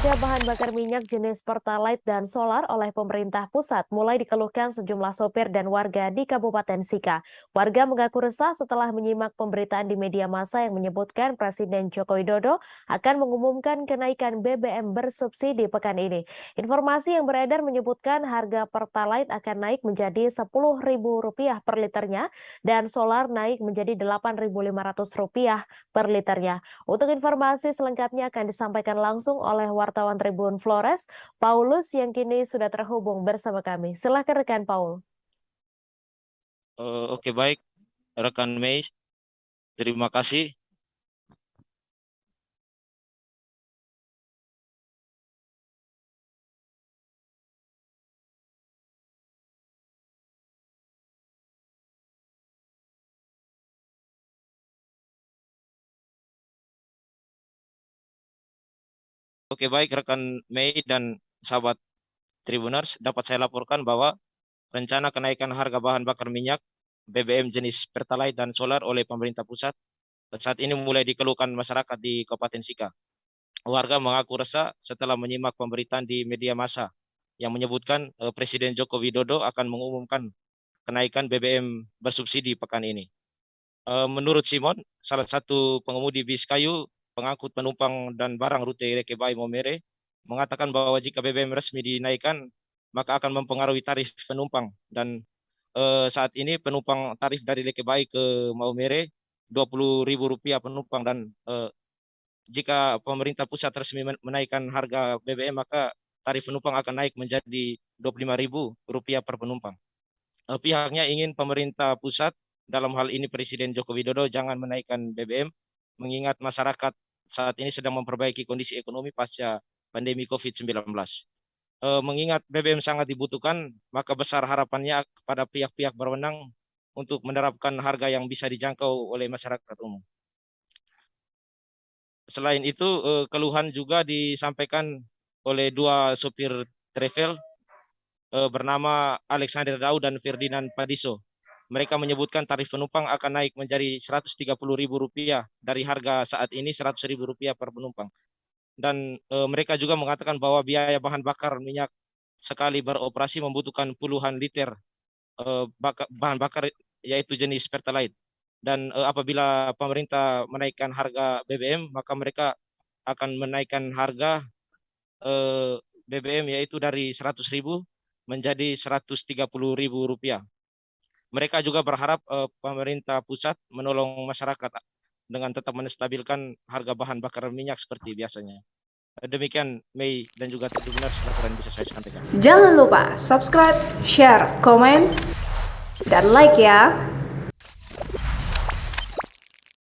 Harga bahan bakar minyak jenis Pertalite dan solar oleh pemerintah pusat mulai dikeluhkan sejumlah sopir dan warga di Kabupaten Sika. Warga mengaku resah setelah menyimak pemberitaan di media massa yang menyebutkan Presiden Joko Widodo akan mengumumkan kenaikan BBM bersubsidi pekan ini. Informasi yang beredar menyebutkan harga Pertalite akan naik menjadi Rp10.000 per liternya dan solar naik menjadi Rp8.500 per liternya. Untuk informasi selengkapnya akan disampaikan langsung oleh wartawan Tribun Flores, Paulus yang kini sudah terhubung bersama kami. Silakan rekan Paul. Oke, baik, rekan Mei, terima kasih. Oke, baik, rekan Mei dan sahabat Tribuners, dapat saya laporkan bahwa rencana kenaikan harga bahan bakar minyak BBM jenis Pertalite dan solar oleh pemerintah pusat saat ini mulai dikeluhkan masyarakat di Kabupaten Sika. Warga mengaku resah setelah menyimak pemberitaan di media massa yang menyebutkan Presiden Joko Widodo akan mengumumkan kenaikan BBM bersubsidi pekan ini. Menurut Simon, salah satu pengemudi bis kayu, pengangkut penumpang dan barang rute Lekebai Momere, mengatakan bahwa jika BBM resmi dinaikkan, maka akan mempengaruhi tarif penumpang. Dan saat ini penumpang tarif dari Lekebai ke Maumere Rp20.000 penumpang, dan jika pemerintah pusat resmi menaikkan harga BBM, maka tarif penumpang akan naik menjadi Rp25.000 per penumpang. Pihaknya ingin pemerintah pusat, dalam hal ini Presiden Joko Widodo, jangan menaikkan BBM, mengingat masyarakat saat ini sedang memperbaiki kondisi ekonomi pasca pandemi COVID-19. Mengingat BBM sangat dibutuhkan, maka besar harapannya kepada pihak-pihak berwenang untuk menerapkan harga yang bisa dijangkau oleh masyarakat umum. Selain itu, keluhan juga disampaikan oleh dua sopir travel bernama Alexander Dau dan Ferdinand Padiso. Mereka menyebutkan tarif penumpang akan naik menjadi Rp130.000 dari harga saat ini Rp100.000 per penumpang. Dan mereka juga mengatakan bahwa biaya bahan bakar minyak sekali beroperasi membutuhkan puluhan liter bahan bakar, yaitu jenis Pertalite. Dan apabila pemerintah menaikkan harga BBM, maka mereka akan menaikkan harga BBM yaitu dari 100.000 menjadi Rp130.000. Mereka juga berharap pemerintah pusat menolong masyarakat dengan tetap menstabilkan harga bahan bakar minyak seperti biasanya. Demikian Mei dan juga Tribuners laporan bisa saya sampaikan. Jangan lupa subscribe, share, komen, dan like ya.